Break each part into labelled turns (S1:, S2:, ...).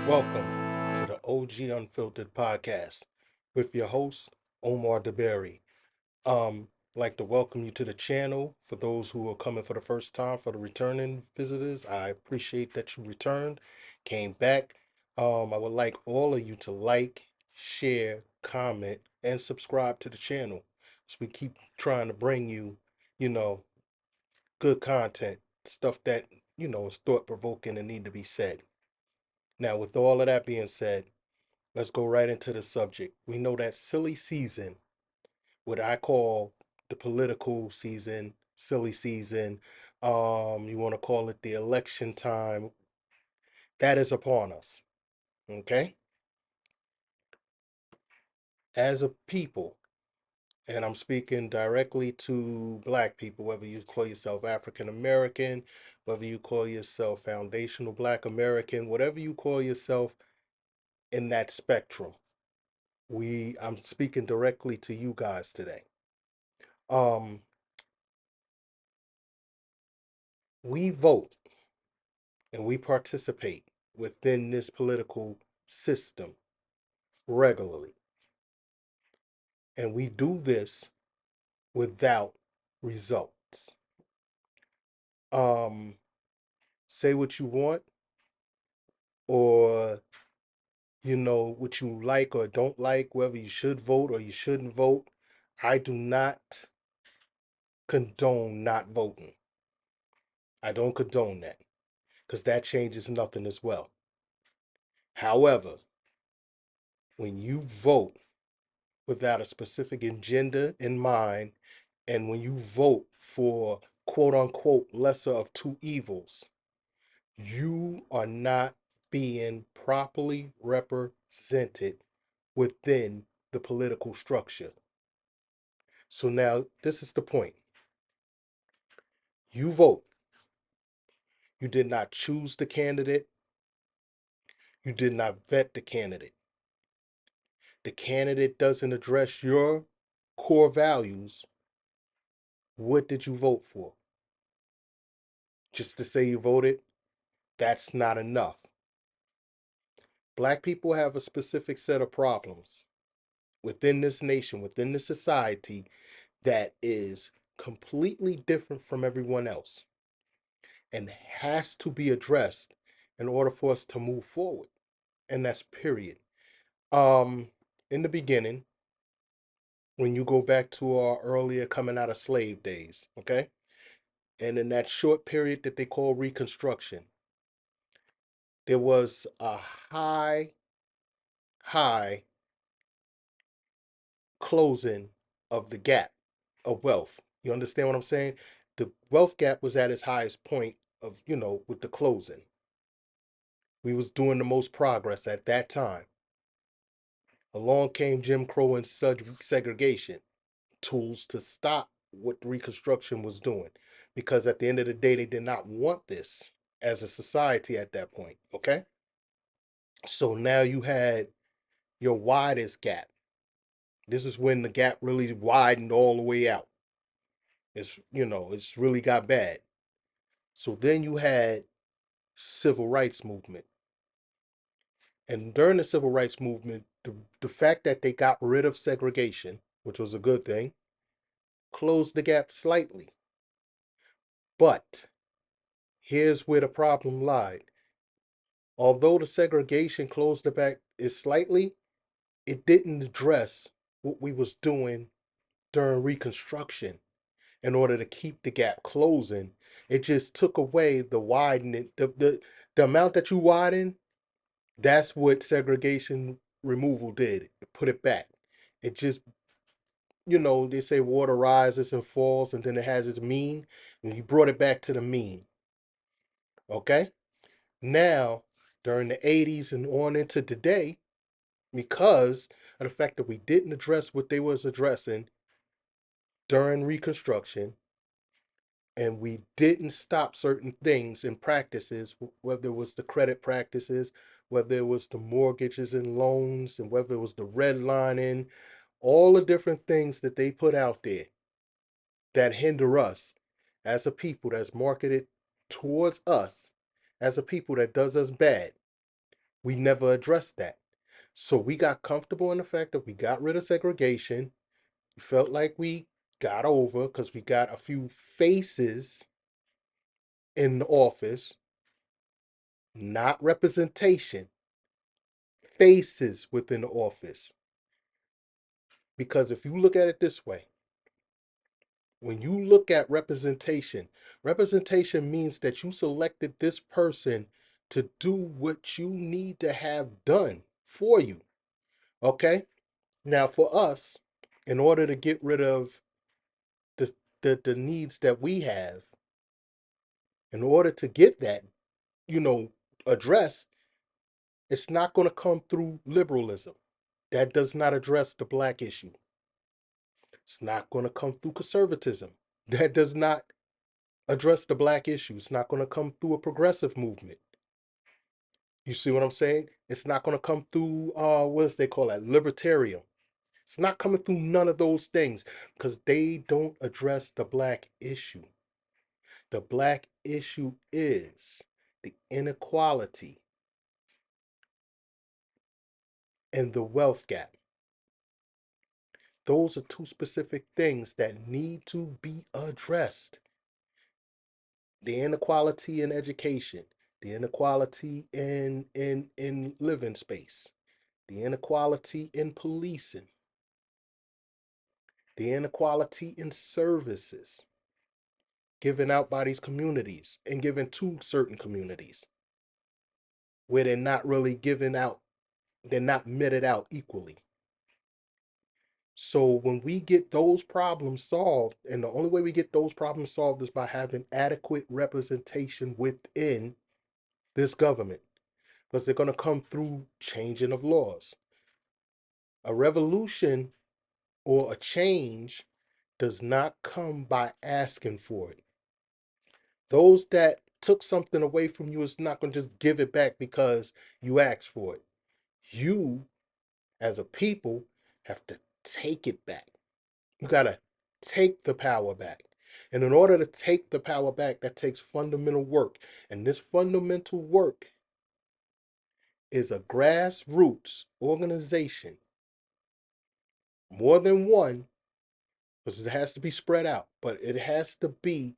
S1: Welcome to the OG Unfiltered Podcast with your host, Omar DeBerry. Like to welcome you to the channel. For those who are coming for the first time, for the returning visitors, I appreciate that you returned, came back. I would like all of you to like, share, comment, and subscribe to the channel. So we keep trying to bring you, you know, good content, stuff that, is thought provoking and need to be said. Now, with all of that being said, let's go right into the subject. We know that silly season, what I call the political season, silly season, you want to call it the election time, that is upon us. Okay? As a people, and I'm speaking directly to black people, whether you call yourself African American, whether you call yourself foundational black American, whatever you call yourself in that spectrum. I'm speaking directly to you guys today. Um, we vote and we participate within this political system regularly. And we do this without results. Um, say what you want, or what you like or don't like, whether you should vote or you shouldn't vote. I do not condone not voting. I don't condone that because that changes nothing as well. However, when you vote without a specific agenda in mind, and when you vote for quote unquote lesser of two evils, you are not being properly represented within the political structure. So now this is the point. You vote. You did not choose the candidate. You did not vet the candidate. The candidate doesn't address your core values. What did you vote for? Just to say you voted, that's not enough. Black people have a specific set of problems within this nation, within this society, that is completely different from everyone else and has to be addressed in order for us to move forward. And that's period. Um, in the beginning, when you go back to our earlier coming out of slave days, okay? And in that short period that they call Reconstruction, there was a high closing of the gap of wealth. You understand what I'm saying? The wealth gap was at its highest point of, with the closing. We was doing the most progress at that time. Along came Jim Crow and segregation, tools to stop what Reconstruction was doing. Because at the end of the day, they did not want this as a society at that point, okay? So now you had your widest gap. This is when the gap really widened all the way out. It's really got bad. So then you had civil rights movement. And during the civil rights movement, the fact that they got rid of segregation, which was a good thing, closed the gap slightly. But here's where the problem lied. Although the segregation closed the gap is slightly, it didn't address what we was doing during Reconstruction in order to keep the gap closing. It just took away the widening, the amount that you widen. That's what segregation removal did. It put it back. It just, they say water rises and falls and then it has its mean. And you brought it back to the mean. Okay? Now, during the 80s and on into today, because of the fact that we didn't address what they was addressing during Reconstruction, and we didn't stop certain things and practices, whether it was the credit practices, whether it was the mortgages and loans, and whether it was the redlining, all the different things that they put out there that hinder us as a people, that's marketed towards us as a people, that does us bad. We never addressed that. So we got comfortable in the fact that we got rid of segregation. We felt like we got over because we got a few faces in the office, not representation, faces within the office. Because if you look at it this way, when you look at representation, representation means that you selected this person to do what you need to have done for you. Okay? Now, for us, in order to get rid of the, the needs that we have, in order to get that, you know, addressed, it's not going to come through liberalism. That does not address the black issue. It's not going to come through conservatism. That does not address the black issue. It's not going to come through a progressive movement. You see what I'm saying? It's not going to come through, what does they call that? Libertarian. It's not coming through none of those things because they don't address the black issue. The black issue is the inequality and the wealth gap. Those are two specific things that need to be addressed. The inequality in education, the inequality in living space, the inequality in policing, the inequality in services given out by these communities and given to certain communities where they're not really given out, they're not meted out equally. So when we get those problems solved, and the only way we get those problems solved is by having adequate representation within this government, because they're going to come through changing of laws. A revolution or a change does not come by asking for it. Those that took something away from you is not going to just give it back because you asked for it. You, as a people, have to take it back. You got to take the power back. And in order to take the power back, that takes fundamental work. And this fundamental work is a grassroots organization, more than one, because it has to be spread out, but it has to be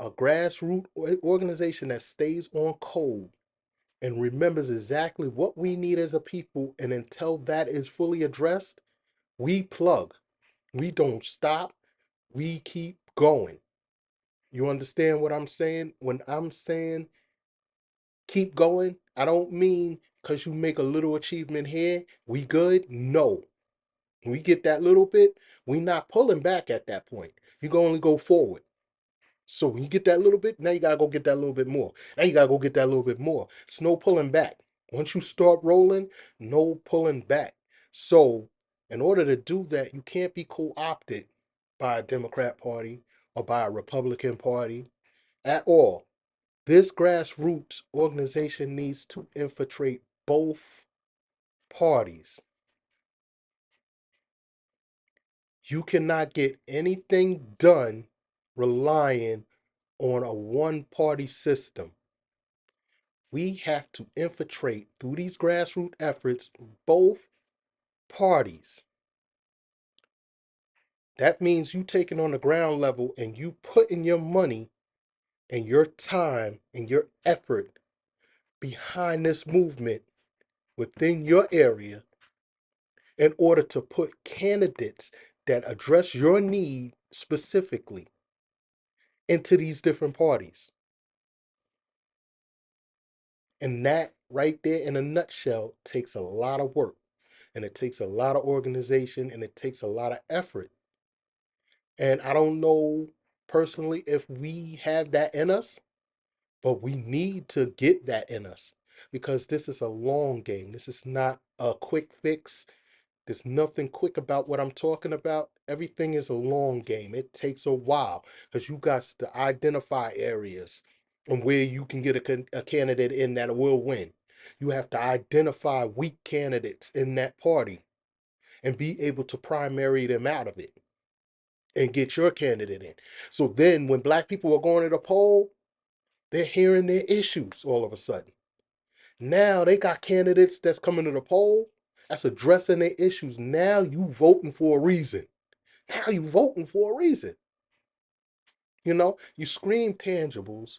S1: a grassroots organization that stays on code and remembers exactly what we need as a people. And until that is fully addressed, we plug. We don't stop. We keep going. You understand what I'm saying? When I'm saying keep going, I don't mean because you make a little achievement here, we good. No. When we get that little bit, we not pulling back at that point. You can only go forward. So when you get that little bit, now you gotta go get that little bit more. Now you gotta go get that little bit more. It's no pulling back. Once you start rolling, no pulling back. So in order to do that, you can't be co-opted by a Democrat Party or by a Republican Party at all. This grassroots organization needs to infiltrate both parties. You cannot get anything done relying on a one-party system. We have to infiltrate through these grassroots efforts both parties. That means you taking on the ground level and you putting your money and your time and your effort behind this movement within your area in order to put candidates that address your need specifically into these different parties. And that right there in a nutshell takes a lot of work and it takes a lot of organization and it takes a lot of effort. And I don't know personally if we have that in us, but we need to get that in us because this is a long game. This is not a quick fix. There's nothing quick about what I'm talking about. Everything is a long game. It takes a while because you got to identify areas and where you can get a candidate in that will win. You have to identify weak candidates in that party and be able to primary them out of it and get your candidate in. So then when black people are going to the poll, they're hearing their issues all of a sudden. Now they got candidates that's coming to the poll that's addressing their issues. Now you voting for a reason. Now you voting for a reason. You know, you scream tangibles,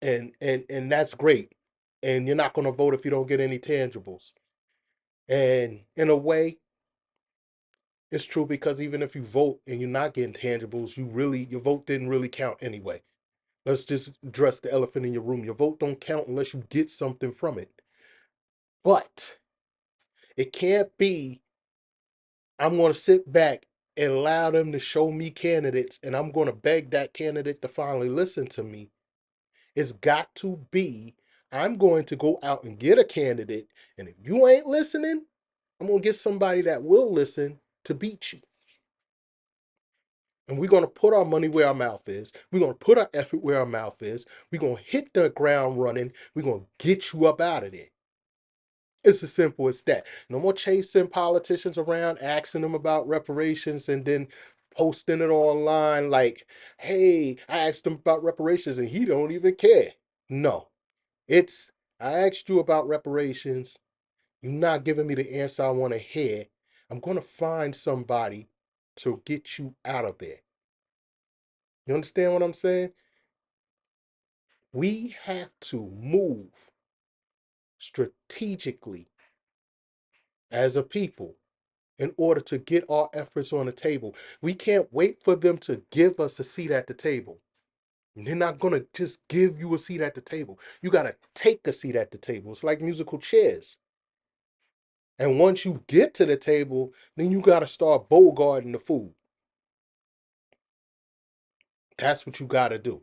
S1: and that's great. And you're not gonna vote if you don't get any tangibles. And in a way, it's true because even if you vote and you're not getting tangibles, your vote didn't really count anyway. Let's just address the elephant in your room. Your vote don't count unless you get something from it. But it can't be, I'm going to sit back and allow them to show me candidates and I'm going to beg that candidate to finally listen to me. It's got to be, I'm going to go out and get a candidate. And if you ain't listening, I'm going to get somebody that will listen to beat you. And we're going to put our money where our mouth is. We're going to put our effort where our mouth is. We're going to hit the ground running. We're going to get you up out of there. It's as simple as that. No more chasing politicians around, asking them about reparations, and then posting it online like, hey, I asked him about reparations and he don't even care. No, it's, I asked you about reparations. You're not giving me the answer I want to hear. I'm going to find somebody to get you out of there. You understand what I'm saying? We have to move strategically as a people in order to get our efforts on the table. We can't wait for them to give us a seat at the table. They're not going to just give you a seat at the table. You got to take a seat at the table. It's like musical chairs. And once you get to the table, then you got to start bogarting the food. That's what you got to do.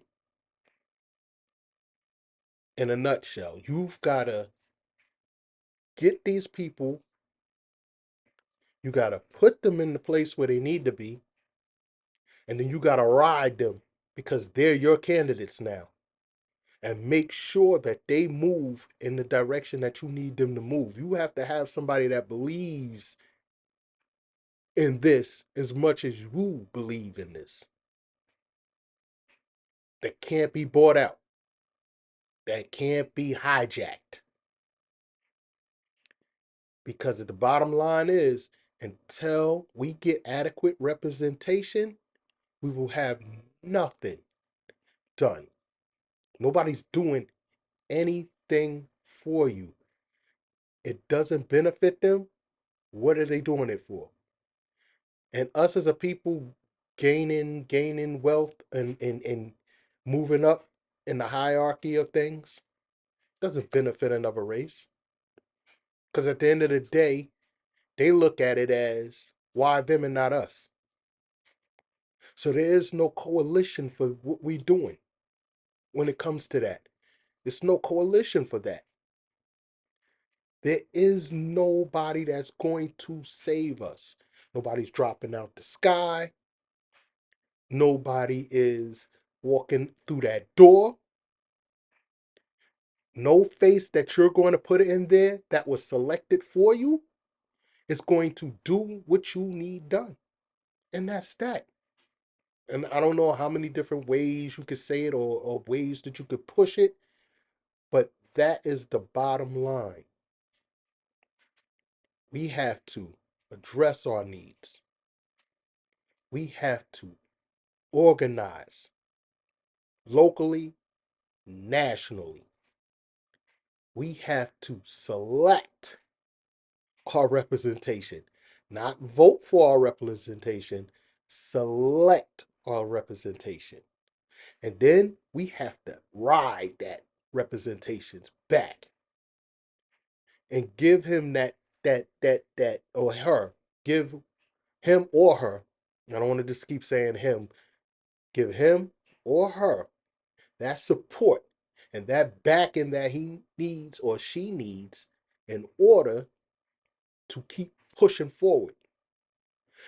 S1: In a nutshell, you've got to get these people, you got to put them in the place where they need to be, and then you got to ride them because they're your candidates now. And make sure that they move in the direction that you need them to move. You have to have somebody that believes in this as much as you believe in this. That can't be bought out. That can't be hijacked. Because the bottom line is, until we get adequate representation, we will have nothing done. Nobody's doing anything for you. It doesn't benefit them. What are they doing it for? And us as a people gaining wealth and moving up in the hierarchy of things doesn't benefit another race. Because at the end of the day, they look at it as why them and not us. So there is no coalition for what we're doing when it comes to that. There's no coalition for that. There is nobody that's going to save us. Nobody's dropping out the sky. Nobody is walking through that door. No face that you're going to put in there that was selected for you is going to do what you need done. And that's that. And I don't know how many different ways you could say it or ways that you could push it, but that is the bottom line. We have to address our needs. We have to organize locally, nationally. We have to select our representation, not vote for our representation, select our representation. And then we have to ride that representations back and give him that or her, give him or her. I don't want to just keep saying him, give him or her that support and that backing that he needs or she needs in order to keep pushing forward.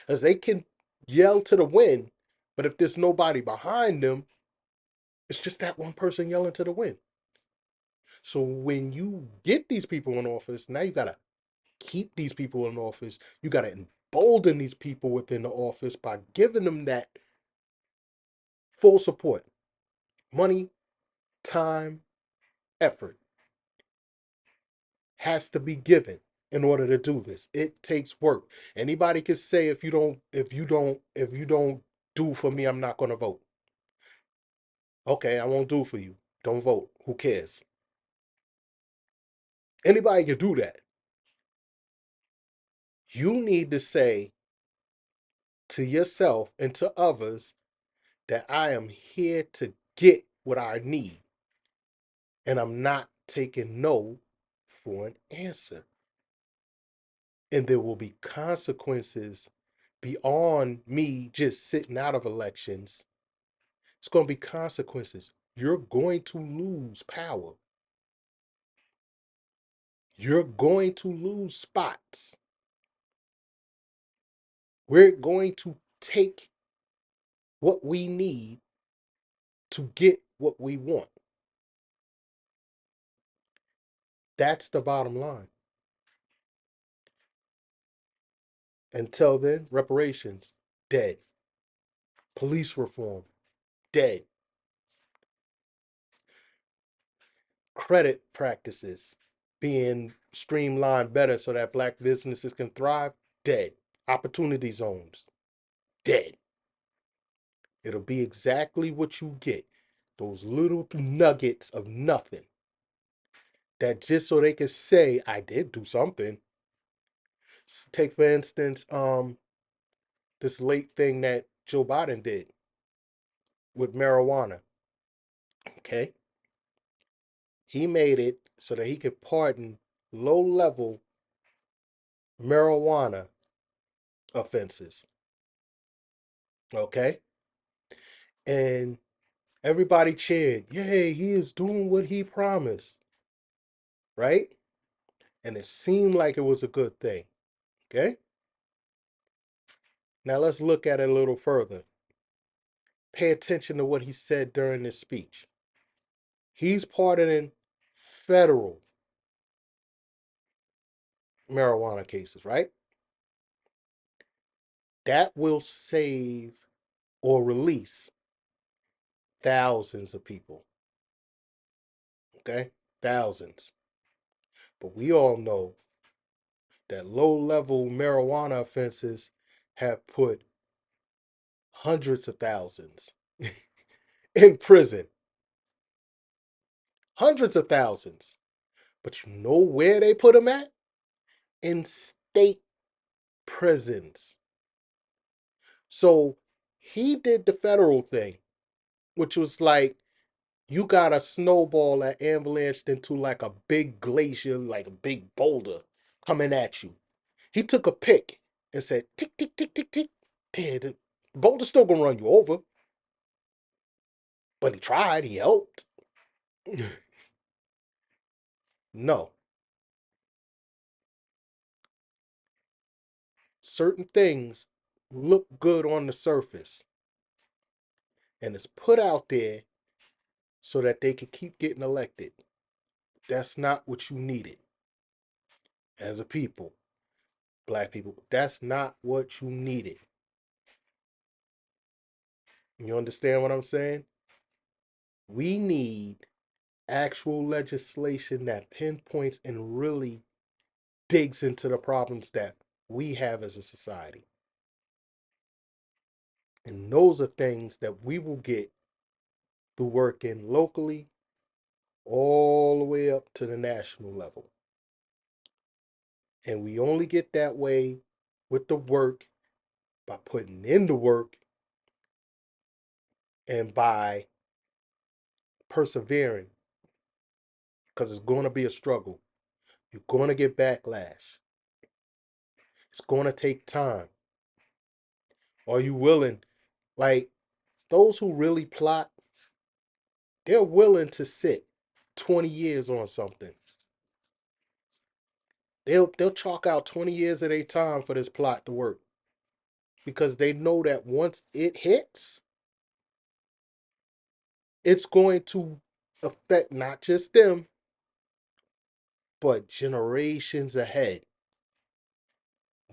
S1: As they can yell to the wind, but if there's nobody behind them, it's just that one person yelling to the wind. So when you get these people in office, now you got to keep these people in office. You got to embolden these people within the office by giving them that full support, money, time, effort has to be given in order to do this. It takes work. Anybody can say if you don't do for me, I'm not going to vote. Okay, I won't do for you. Don't vote. Who cares? Anybody can do that. You need to say to yourself and to others that I am here to get what I need, and I'm not taking no for an answer. And there will be consequences beyond me just sitting out of elections. It's going to be consequences. You're going to lose power. You're going to lose spots. We're going to take what we need to get what we want. That's the bottom line. Until then, reparations, dead. Police reform, dead. Credit practices being streamlined better so that black businesses can thrive, dead. Opportunity zones, dead. It'll be exactly what you get. Those little nuggets of nothing that just so they can say, I did do something. Take for instance, this late thing that Joe Biden did with marijuana. Okay. He made it so that he could pardon low level marijuana offenses. Okay. And everybody cheered. Yay, he is doing what he promised. Right? And it seemed like it was a good thing. Okay. Now let's look at it a little further. Pay attention to what he said during this speech. He's pardoning federal marijuana cases, right? That will save or release thousands of people. Okay? Thousands. But we all know that low level marijuana offenses have put hundreds of thousands in prison. Hundreds of thousands. But you know where they put them at? In state prisons. So he did the federal thing, which was like you got a snowball that avalanched into like a big glacier, like a big boulder coming at you. He took a pick and said, tick, tick, tick, tick, tick. The boulder's still gonna run you over. But he tried, he helped. No. Certain things look good on the surface. And it's put out there so that they could keep getting elected. That's not what you needed as a people, black people. That's not what you needed. You understand what I'm saying? We need actual legislation that pinpoints and really digs into the problems that we have as a society. And those are things that we will get through working locally all the way up to the national level. And we only get that way with the work by putting in the work and by persevering because it's going to be a struggle. You're going to get backlash. It's going to take time. Are you willing? Like those who really plot, they're willing to sit 20 years on something. They'll chalk out 20 years of their time for this plot to work because they know that once it hits, it's going to affect not just them, but generations ahead.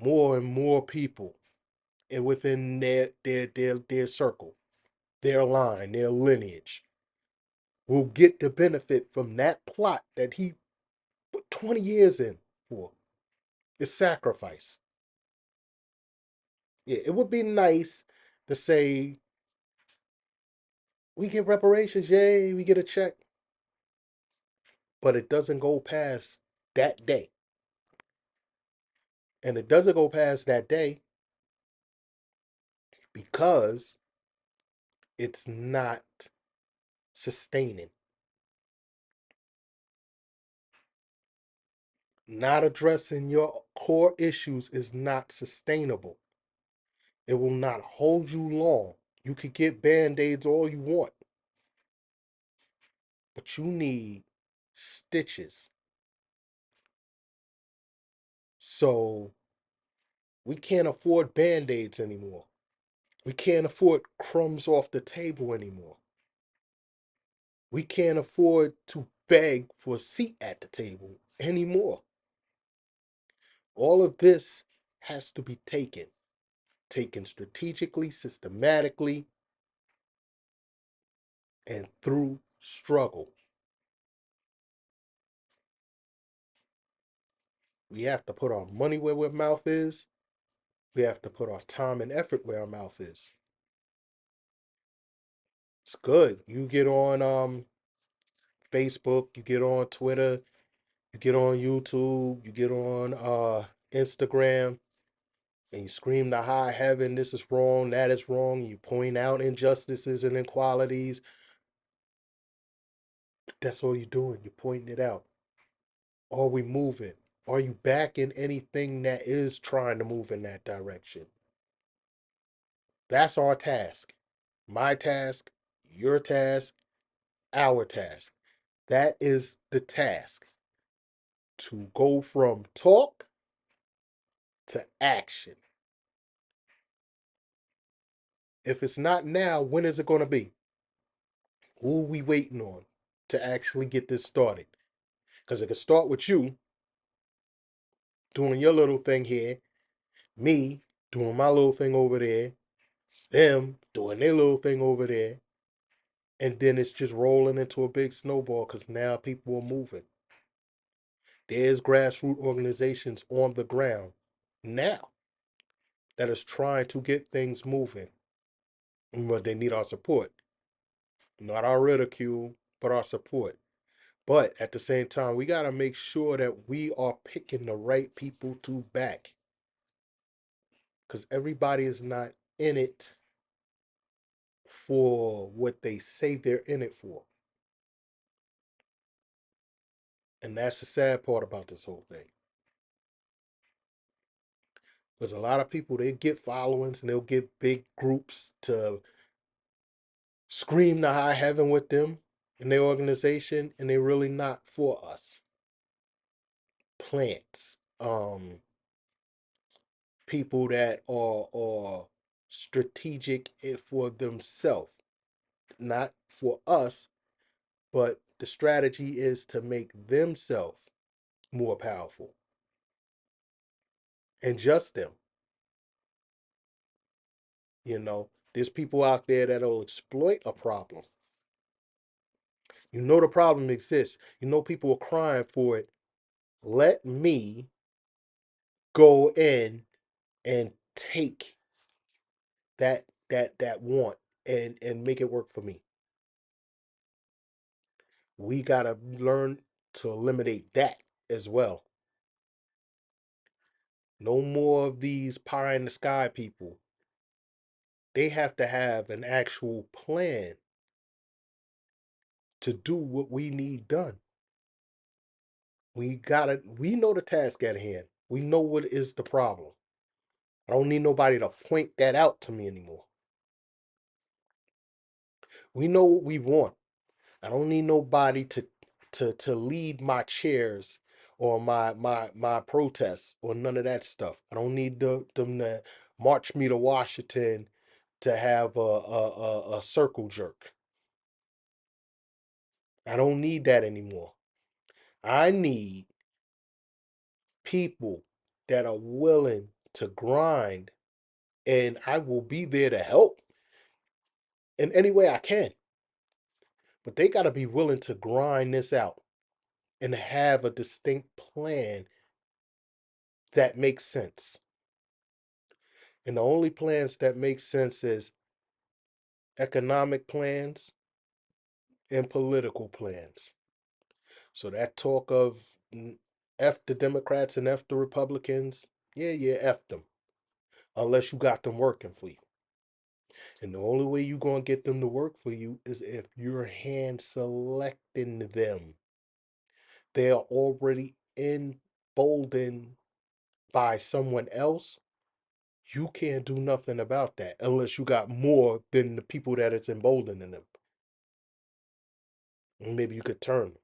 S1: More and more people and within their circle, their line, their lineage. will get the benefit from that plot that he put 20 years in for. It's sacrifice. Yeah, it would be nice to say, we get reparations, yay, we get a check. But it doesn't go past that day. And it doesn't go past that day because it's not sustaining. Not addressing your core issues is not sustainable. It will not hold you long. You could get band-aids all you want, but you need stitches. So we can't afford band-aids anymore. We can't afford crumbs off the table anymore. We can't afford to beg for a seat at the table anymore. All of this has to be taken strategically, systematically, and through struggle. We have to put our money where our mouth is. We have to put our time and effort where our mouth is. It's good. You get on Facebook, you get on Twitter, you get on YouTube, you get on Instagram, and you scream to high heaven, this is wrong, that is wrong. You point out injustices and inequalities. That's all you're doing. You're pointing it out. Are we moving? Are you backing anything that is trying to move in that direction? That's our task. My task, your task, our task. That is the task, to go from talk to action. If it's not now, when is it going to be? Who are we waiting on to actually get this started? Because it can start with you doing your little thing here, me doing my little thing over there, them doing their little thing over there, and then it's just rolling into a big snowball because now people are moving. There's grassroots organizations on the ground now that is trying to get things moving, but they need our support. Not our ridicule, but our support. But at the same time, we got to make sure that we are picking the right people to back, because everybody is not in it for what they say they're in it for. And that's the sad part about this whole thing. Because a lot of people, they get followings and they'll get big groups to scream to high heaven with them in their organization, and they're really not for us. Plants, people that are strategic for themselves, not for us, but the strategy is to make themselves more powerful, and just them. There's people out there that'll exploit a problem. The problem exists. People are crying for it. Let me go in and take that want and make it work for me. We gotta learn to eliminate that as well. No more of these pie in the sky people. They have to have an actual plan to do what we need done. We know the task at hand. We know what is the problem. I don't need nobody to point that out to me anymore. We know what we want. I don't need nobody to lead my chairs or my protests or none of that stuff. I don't need them to march me to Washington to have a circle jerk. I don't need that anymore. I need people that are willing to grind, and I will be there to help in any way I can. But they got to be willing to grind this out and have a distinct plan that makes sense. And the only plans that make sense is economic plans and political plans. So that talk of F the Democrats and F the Republicans, yeah, F them. Unless you got them working for you. And the only way you're going to get them to work for you is if you're hand selecting them. They are already emboldened by someone else. You can't do nothing about that unless you got more than the people that it's emboldening them. And maybe you could turn them.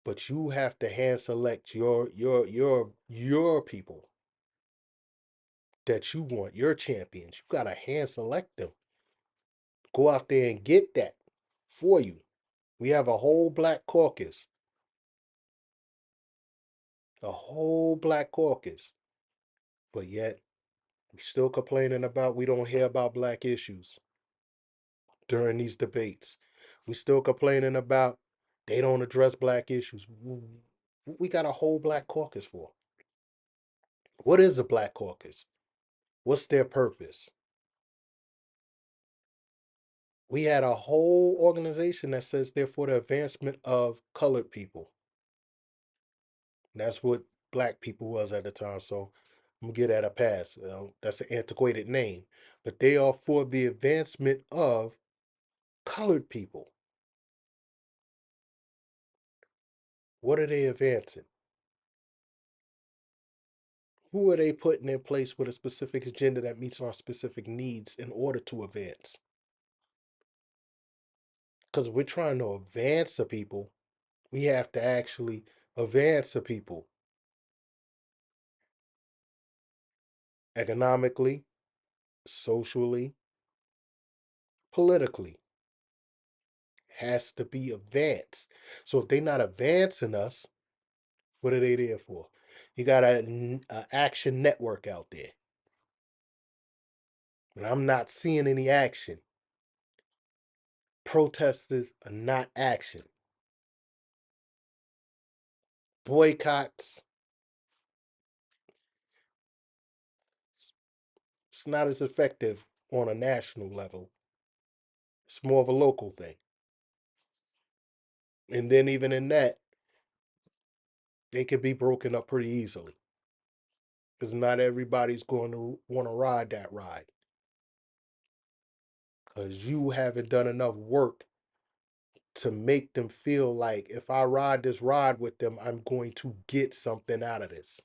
S1: But you have to hand select your people that you want, your champions. You gotta hand select them. Go out there and get that for you. We have a whole black caucus, a whole black caucus, but yet we still complaining about we don't hear about black issues during these debates. We still complaining about they don't address black issues. We got a whole black caucus for. What is a black caucus? What's their purpose? We had a whole organization that says they're for the advancement of colored people. And that's what black people was at the time. So I'm gonna give that a pass. That's an antiquated name, but they are for the advancement of colored people. What are they advancing? Who are they putting in place with a specific agenda that meets our specific needs in order to advance? Because we're trying to advance the people, we have to actually advance the people economically, socially, politically. Has to be advanced. So if they're not advancing us, what are they there for? You got a action network out there, and I'm not seeing any action. Protesters are not action. Boycotts, it's not as effective on a national level. It's more of a local thing. And then even in that, they can be broken up pretty easily. Because not everybody's going to want to ride that ride. Because you haven't done enough work to make them feel like if I ride this ride with them, I'm going to get something out of this.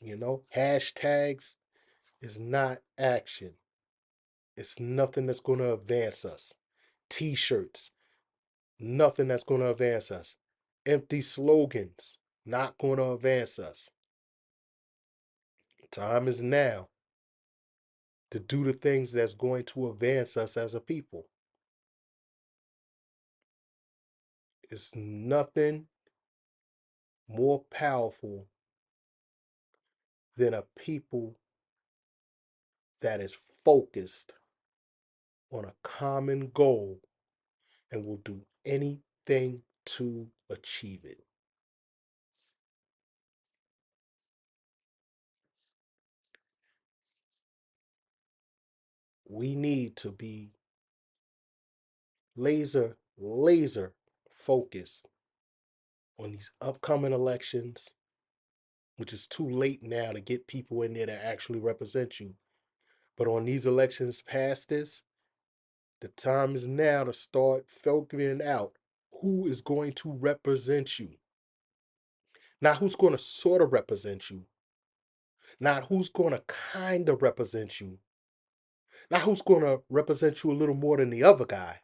S1: Hashtags is not action. It's nothing that's going to advance us. T-shirts, nothing that's going to advance us. Empty slogans, not going to advance us. Time is now to do the things that's going to advance us as a people. It's nothing more powerful than a people that is focused on a common goal and will do anything to achieve it. We need to be laser focused on these upcoming elections, which is too late now to get people in there to actually represent you. But on these elections past this, the time is now to start figuring out who is going to represent you. Not who's going to sort of represent you. Not who's going to kind of represent you. Not who's going to represent you a little more than the other guy,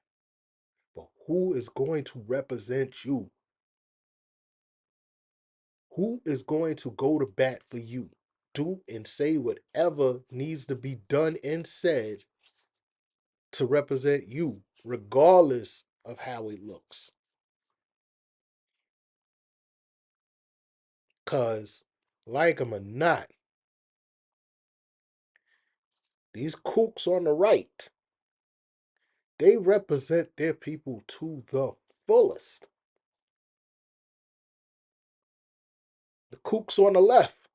S1: but who is going to represent you? Who is going to go to bat for you? Do and say whatever needs to be done and said to represent you, regardless of how it looks. Because, like them or not, These kooks on the right, they represent their people to the fullest. The kooks on the left,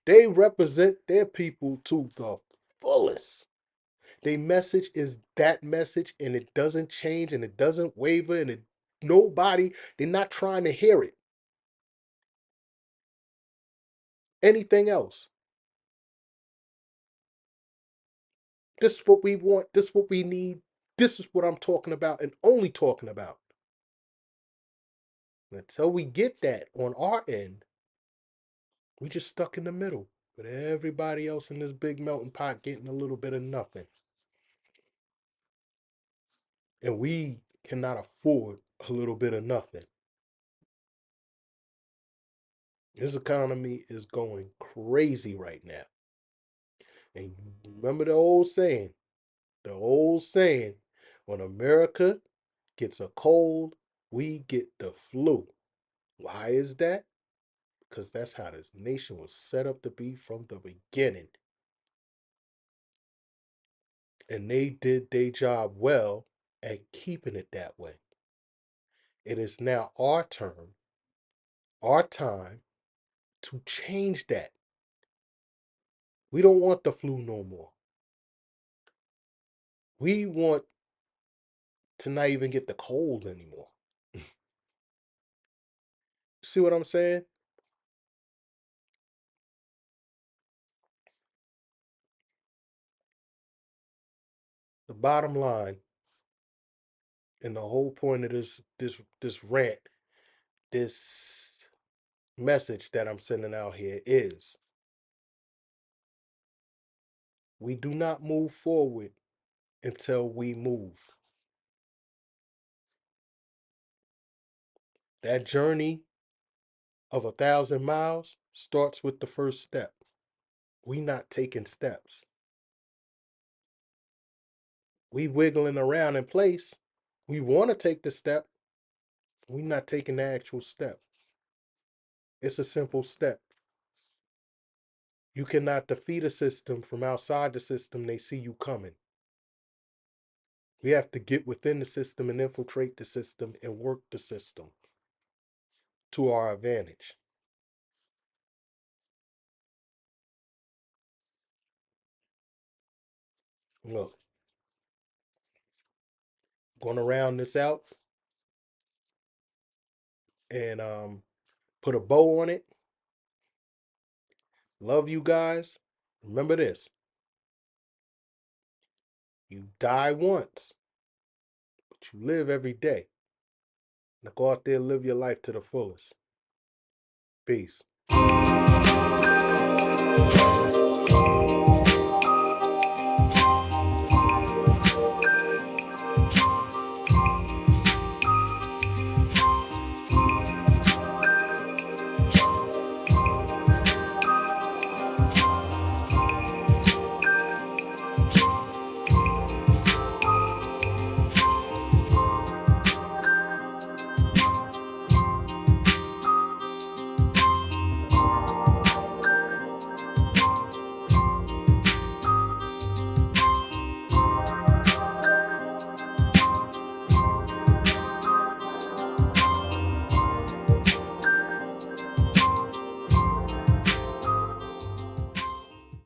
S1: they represent their people to the fullest. Their message is that message, and it doesn't change, and it doesn't waver, and nobody, they're not trying to hear it. Anything else. This is what we want. This is what we need. This is what I'm talking about and only talking about. Until we get that on our end, we just stuck in the middle. But everybody else in this big melting pot getting a little bit of nothing. And we cannot afford a little bit of nothing. This economy is going crazy right now. And remember the old saying, when America gets a cold, we get the flu. Why is that? Because that's how this nation was set up to be from the beginning. And they did their job well at keeping it that way. It is now our turn, our time to change that. We don't want the flu no more. We want to not even get the cold anymore. See what I'm saying? The bottom line and the whole point of this rant, this message that I'm sending out here is we do not move forward until we move. That journey of 1,000 miles starts with the first step. We not taking steps. We wiggling around in place. We want to take the step. We not taking the actual step. It's a simple step. You cannot defeat a system from outside the system. They see you coming. We have to get within the system and infiltrate the system and work the system to our advantage. Look, going to round this out and put a bow on it. Love you guys. Remember this. You die once, but you live every day. Now go out there and live your life to the fullest. Peace.